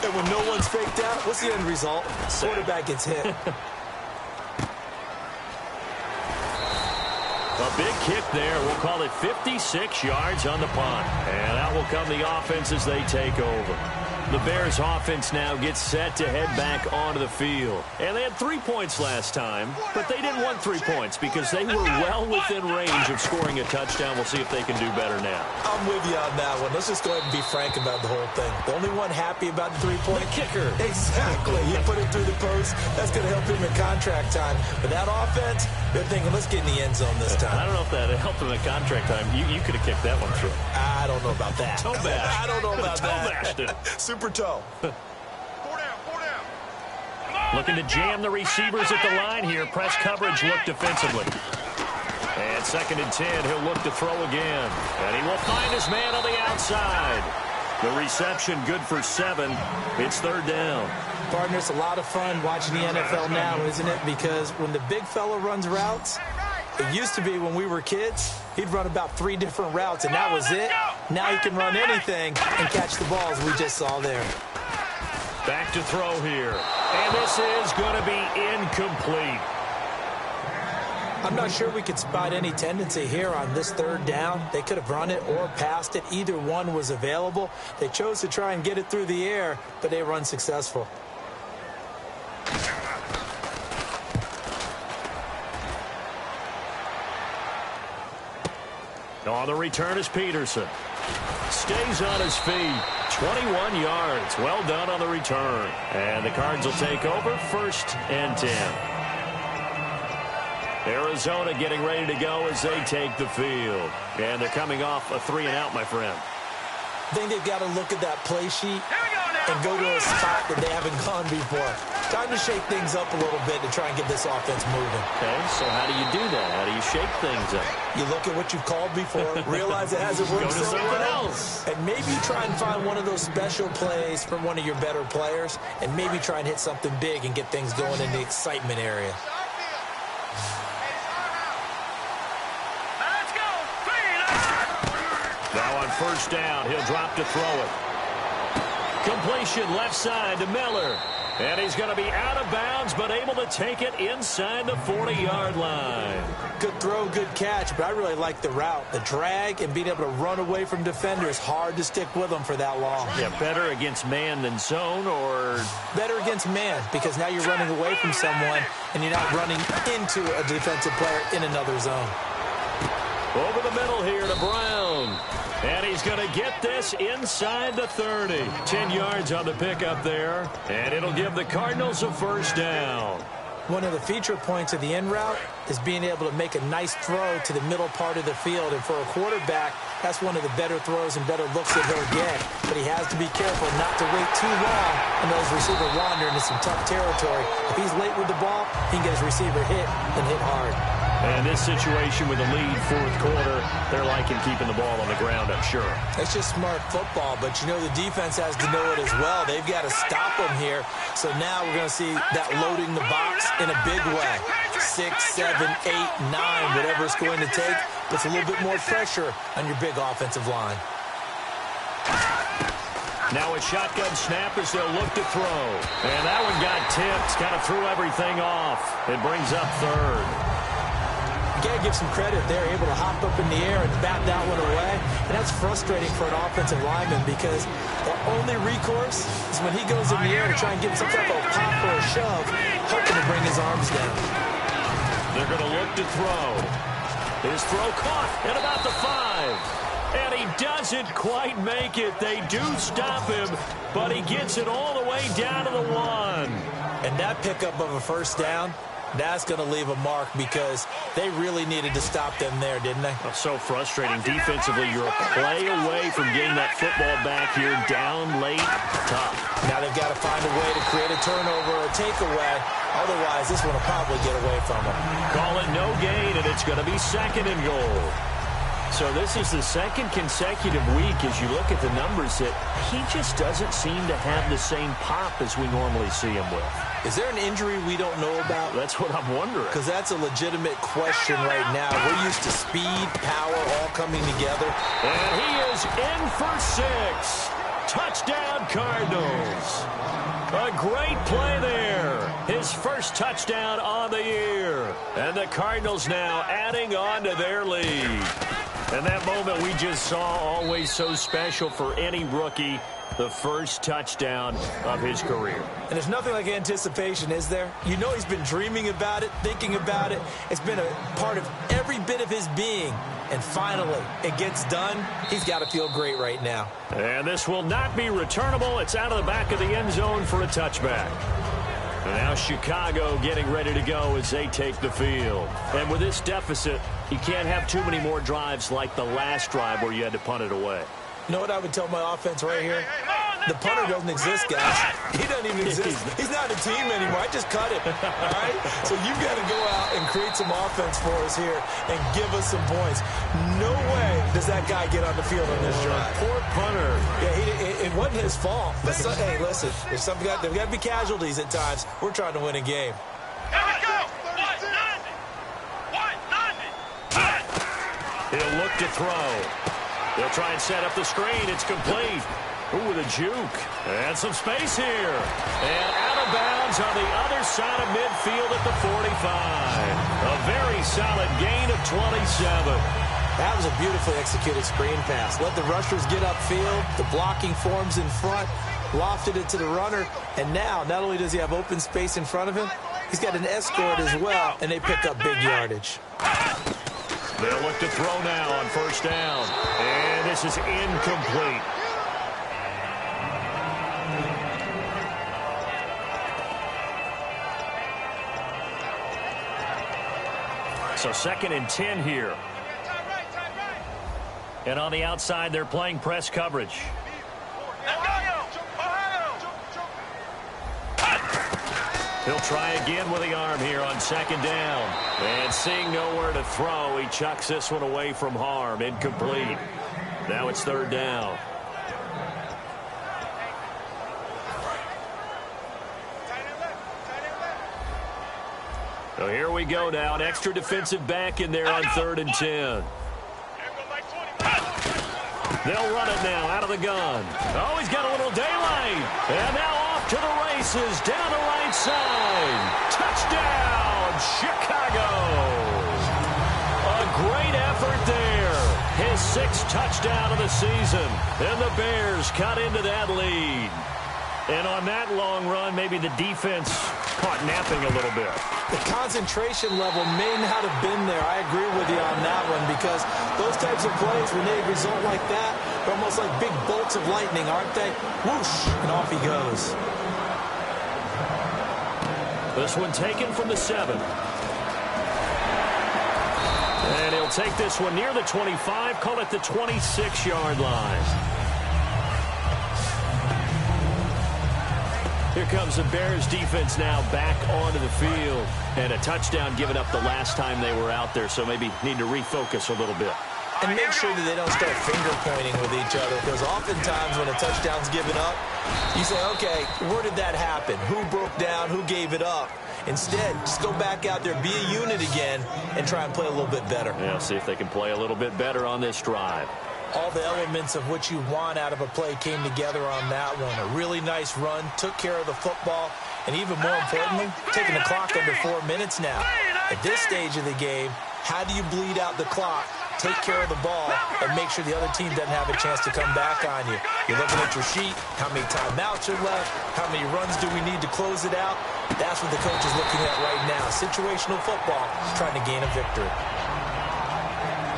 And when no one's faked out, what's the end result? Quarterback gets hit. A big kick there. We'll call it 56 yards on the punt. And out will come the offense as they take over. The Bears offense now gets set to head back onto the field. And they had 3 points last time, but they didn't want 3 points because they were well within range of scoring a touchdown. We'll see if they can do better now. I'm with you on that one. Let's just go ahead and be frank about the whole thing. The only one happy about the 3-point kicker. Exactly. He put it through the post. That's going to help him in contract time. But that offense, they're thinking, let's get in the end zone this time. I don't know if that helped him in contract time. You could have kicked that one through. I don't know about that. Toe bash. I don't know about toe that. Bashed it. Super toe. 4 down, 4 down. Looking to jam the receivers at the line here. Press coverage look defensively. And 2nd and 10, he'll look to throw again. And he will find his man on the outside. The reception good for 7. It's 3rd down. Partner, it's a lot of fun watching the NFL now, isn't it? Because when the big fella runs routes, it used to be when we were kids, he'd run about 3 different routes, and that was it. Now he can run anything and catch the balls we just saw there. Back to throw here. And this is going to be incomplete. I'm not sure we could spot any tendency here on this 3rd down. They could have run it or passed it. Either one was available. They chose to try and get it through the air, but they were unsuccessful. On the return is Peterson. Stays on his feet. 21 yards. Well done on the return. And the Cards will take over 1st and 10. Arizona getting ready to go as they take the field. And they're coming off a 3-and-out, my friend. I think they've got to look at that play sheet and go to a spot that they haven't gone before. Time to shake things up a little bit to try and get this offense moving. Okay, so how do you do that? How do you shake things up? You look at what you've called before, realize it hasn't worked Go to so something well, else. and maybe try and find one of those special plays from one of your better players, and maybe try and hit something big and get things going in the excitement area. Now on 1st down, he'll drop to throw it. Completion left side to Miller. And he's going to be out of bounds, but able to take it inside the 40-yard line. Good throw, good catch, but I really like the route. The drag and being able to run away from defenders, hard to stick with them for that long. Yeah, better against man than zone, or? Better against man, because now you're running away from someone, and you're not running into a defensive player in another zone. Over the middle here to Brown. And he's going to get this inside the 30. 10 yards on the pickup there. And it'll give the Cardinals a 1st down. One of the feature points of the in route is being able to make a nice throw to the middle part of the field. And for a quarterback, that's one of the better throws and better looks that he'll get. But he has to be careful not to wait too long and let his receiver wander into some tough territory. If he's late with the ball, he can get his receiver hit and hit hard. And this situation with a lead 4th quarter, they're liking keeping the ball on the ground, I'm sure. It's just smart football, but you know the defense has to know it as well. They've got to stop them here. So now we're going to see that loading the box in a big way. 6, 7, 8, 9, whatever it's going to take, puts a little bit more pressure on your big offensive line. Now a shotgun snap as they'll look to throw. And that one got tipped, kind of threw everything off. It brings up 3rd. You got to give some credit. They're able to hop up in the air and bat that one away. And that's frustrating for an offensive lineman because the only recourse is when he goes in the air to try and get some type of pop or a shove, hoping to bring his arms down. They're going to look to throw. His throw caught at about the 5. And he doesn't quite make it. They do stop him, but he gets it all the way down to the 1. And that pickup of a 1st down, that's going to leave a mark because they really needed to stop them there, didn't they? Oh, so frustrating. Defensively, you're a play away from getting that football back here down late. Tough. Now they've got to find a way to create a turnover or a takeaway. Otherwise, this one will probably get away from them. Call it no gain, and it's going to be 2nd and goal. So this is the second consecutive week, as you look at the numbers, that he just doesn't seem to have the same pop as we normally see him with. Is there an injury we don't know about? That's what I'm wondering. Because that's a legitimate question right now. We're used to speed, power, all coming together. And he is in for 6. Touchdown, Cardinals. A great play there. His first touchdown on the year. And the Cardinals now adding on to their lead. And that moment we just saw, always so special for any rookie, the first touchdown of his career. And there's nothing like anticipation, is there? You know he's been dreaming about it, thinking about it. It's been a part of every bit of his being. And finally, it gets done. He's got to feel great right now. And this will not be returnable. It's out of the back of the end zone for a touchback. And now Chicago getting ready to go as they take the field. And with this deficit, you can't have too many more drives like the last drive where you had to punt it away. You know what I would tell my offense right here? The punter doesn't exist, guys. He doesn't even exist. He's not a team anymore. I just cut it, all right? So you've got to go out and create some offense for us here and give us some points. No way does that guy get on the field on this drive. Poor punter. Yeah, it wasn't his fault. But hey, listen, there's got to be casualties at times. We're trying to win a game. Here we go. He'll look to throw. They'll try and set up the screen. It's complete. Ooh, with a juke. And some space here. And out of bounds on the other side of midfield at the 45. A very solid gain of 27. That was a beautifully executed screen pass. Let the rushers get upfield. The blocking forms in front. Lofted it to the runner. And now, not only does he have open space in front of him, he's got an escort as well, and they pick up big yardage. They'll look to throw now on first down. And this is incomplete. So 2nd and 10 here. And on the outside, they're playing press coverage. He'll try again with the arm here on 2nd down. And seeing nowhere to throw, he chucks this one away from harm. Incomplete. Now it's 3rd down. So here we go now. An extra defensive back in there on 3rd and 10. They'll run it now out of the gun. Oh, he's got a little daylight. And now off to the races down the right side. Touchdown, Chicago. A great effort there. His 6th touchdown of the season. And the Bears cut into that lead. And on that long run, maybe the defense caught napping a little bit. The concentration level may not have been there. I agree with you on that one, because those types of plays, when they result like that, they're almost like big bolts of lightning, aren't they? Whoosh, and off he goes. This one taken from the 7. And he'll take this one near the 25, call it the 26-yard line. Here comes the Bears defense now back onto the field. And a touchdown given up the last time they were out there, so maybe need to refocus a little bit. And make sure that they don't start finger pointing with each other, because oftentimes when a touchdown's given up, you say, okay, where did that happen? Who broke down? Who gave it up? Instead, just go back out there, be a unit again, and try and play a little bit better. Yeah, see if they can play a little bit better on this drive. All the elements of what you want out of a play came together on that one. A really nice run, took care of the football, and even more importantly, taking the clock under 4 minutes now. At this stage of the game, how do you bleed out the clock, take care of the ball, and make sure the other team doesn't have a chance to come back on you? You're looking at your sheet, how many timeouts are left, how many runs do we need to close it out? That's what the coach is looking at right now. Situational football, trying to gain a victory.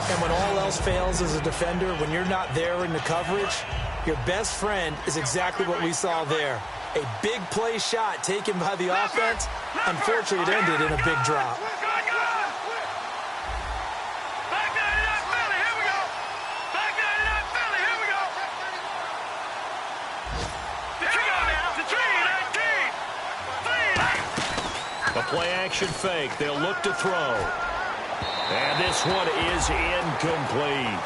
And when all else fails as a defender, when you're not there in the coverage, your best friend is exactly what we saw there. A big play shot taken by the offense. Unfortunately, it ended in a big drop. A play action fake. They'll look to throw. And this one is incomplete.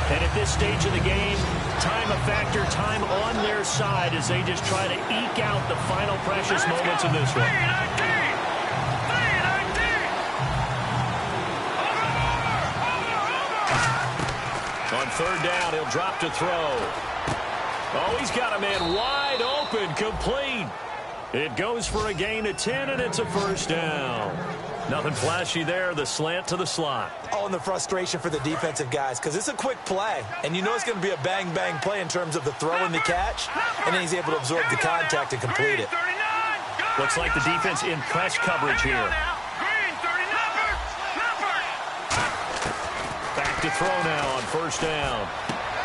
And at this stage of the game, time a factor, time on their side as they just try to eke out the final precious moments of this one. On third down, he'll drop to throw. Oh, he's got a man wide open, complete. It goes for a gain of 10, and it's a first down. Nothing flashy there, the slant to the slot. Oh, and the frustration for the defensive guys, because it's a quick play, and you know it's going to be a bang-bang play in terms of the throw and the catch, and then he's able to absorb the contact and complete it. Looks like the defense in press coverage here. Back to throw now on first down.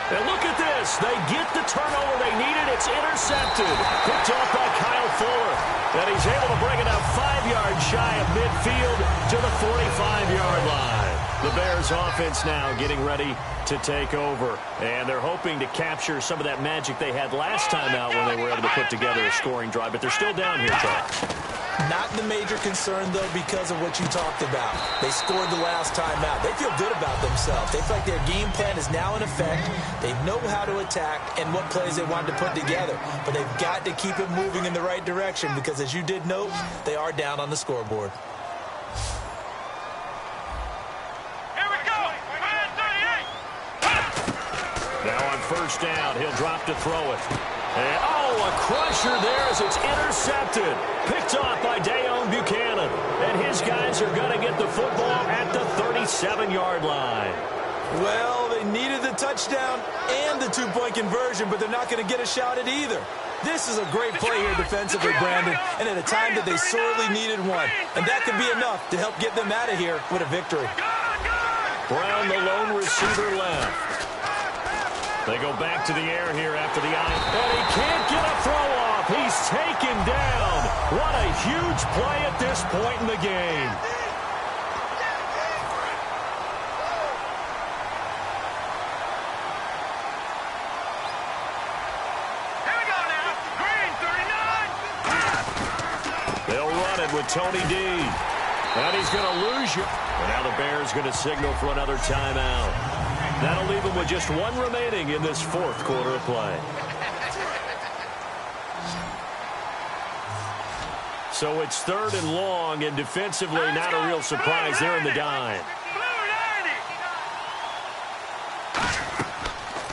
And look at this. They get the turnover they needed. It's intercepted. Picked off by Kyle Fuller. And he's able to bring it up 5 yards shy of midfield to the 45-yard line. The Bears offense now getting ready to take over. And they're hoping to capture some of that magic they had last time out when they were able to put together a scoring drive. But they're still down here, Charles. Not the major concern, though, because of what you talked about. They scored the last time out. They feel good about themselves. They feel like their game plan is now in effect. They know how to attack and what plays they want to put together. But they've got to keep it moving in the right direction because, as you did note, they are down on the scoreboard. Here we go. Now on first down, he'll drop to throw it. And, oh, a crusher there as it's intercepted. Picked off by Dayon Buchanan. And his guys are going to get the football at the 37-yard line. Well, they needed the touchdown and the two-point conversion, but they're not going to get a shot at either. This is a great play here defensively, Brandon, and at a time that they sorely needed one. And that could be enough to help get them out of here with a victory. Brown, the lone receiver, left. They go back to the air here after the eye. And he can't get a throw off. He's taken down. What a huge play at this point in the game. Here we go now. Green, 39. They'll run it with Tony D. And he's going to lose you. And now the Bears going to signal for another timeout. That'll leave them with just one remaining in this fourth quarter of play. So it's third and long, and defensively not a real surprise. They're in the dime.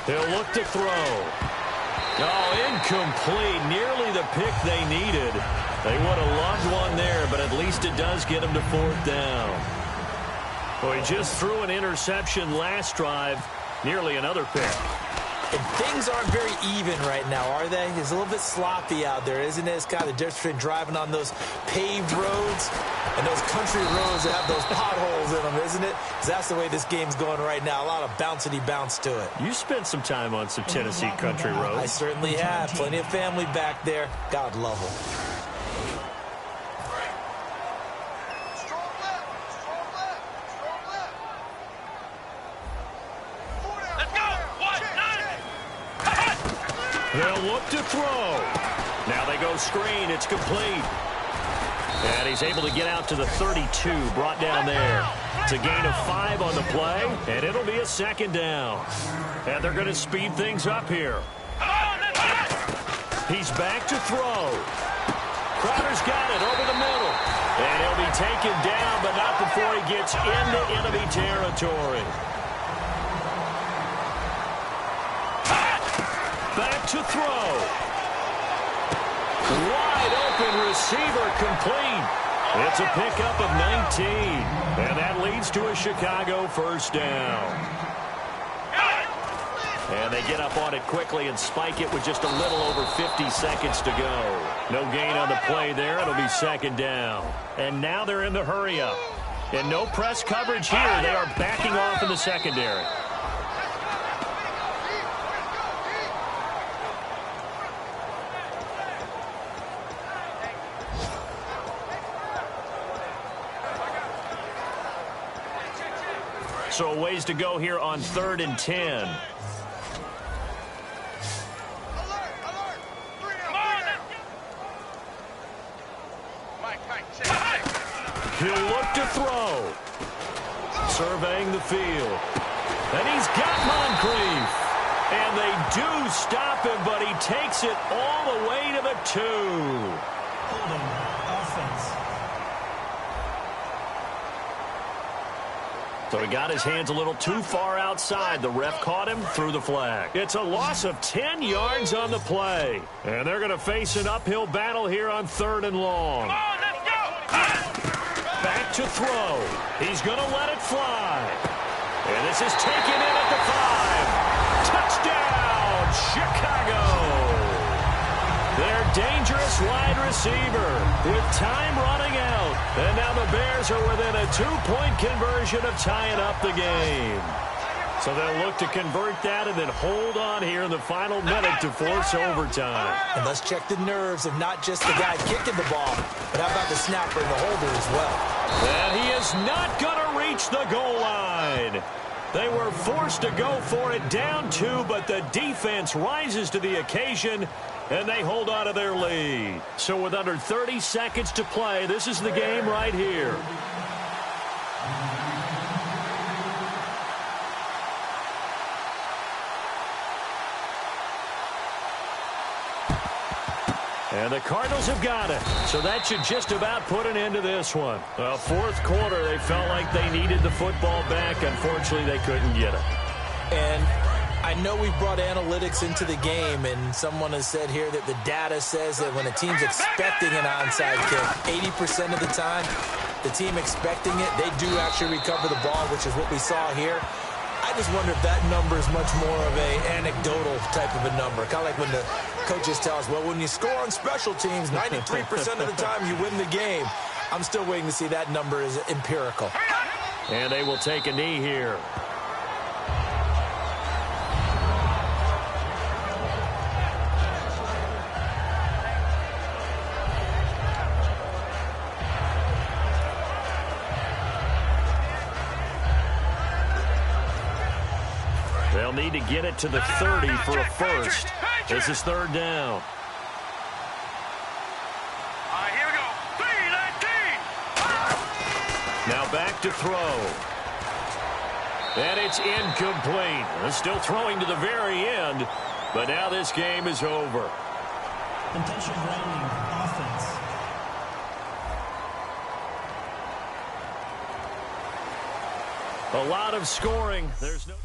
He'll look to throw. Oh, incomplete. Nearly the pick they needed. They would have loved one there, but at least it does get them to fourth down. Well, he just threw an interception last drive. Nearly another pick. And things aren't very even right now, are they? It's a little bit sloppy out there, isn't it? It's kind of the difference between driving on those paved roads and those country roads that have those potholes in them, isn't it? Because that's the way this game's going right now. A lot of bouncy bounce to it. You spent some time on some Tennessee country roads. I certainly have. Plenty of family back there. God love them. They'll look to throw. Now they go screen. It's complete. And he's able to get out to the 32, brought down there. It's a gain of 5 on the play, and it'll be a second down. And they're going to speed things up here. He's back to throw. Crowder's got it over the middle. And he'll be taken down, but not before he gets into enemy territory. Back to throw. Wide open receiver complete. It's a pickup of 19. And that leads to a Chicago first down. And they get up on it quickly and spike it with just a little over 50 seconds to go. No gain on the play there. It'll be second down. And now they're in the hurry up. And no press coverage here. They are backing off in the secondary. So a ways to go here on 3rd and 10. He'll look to throw. Surveying the field. And he's got Moncrief. And they do stop him, but he takes it all the way to the 2. Holding offense. So he got his hands a little too far outside. The ref caught him, threw the flag. It's a loss of 10 yards on the play. And they're going to face an uphill battle here on 3rd and long. Come on, let's go! Back to throw. He's going to let it fly. And this is taken in at the 5. Touchdown, Chicago! Their dangerous wide receiver with time running out. And now the Bears are within a 2-point conversion of tying up the game. So they'll look to convert that and then hold on here in the final minute to force overtime. And let's check the nerves of not just the guy kicking the ball, but how about the snapper and the holder as well. And he is not going to reach the goal line. They were forced to go for it down 2, but the defense rises to the occasion, and they hold on to their lead. So with under 30 seconds to play, this is the game right here. And the Cardinals have got it. So that should just about put an end to this one. Fourth quarter, they felt like they needed the football back. Unfortunately, they couldn't get it. And I know we've brought analytics into the game, and someone has said here that the data says that when a team's expecting an onside kick, 80% of the time, the team expecting it, they do actually recover the ball, which is what we saw here. I just wonder if that number is much more of a anecdotal type of a number. Kind of like when the coaches tell us, well, when you score on special teams, 93% of the time you win the game. I'm still waiting to see that number is empirical. And they will take a knee here. They'll need to get it to the 30 for a first. This is 3rd down. Here we go. 3-19. Now back to throw. And it's incomplete. They're still throwing to the very end, but now this game is over. Intention grounding offense. A lot of scoring. There's no...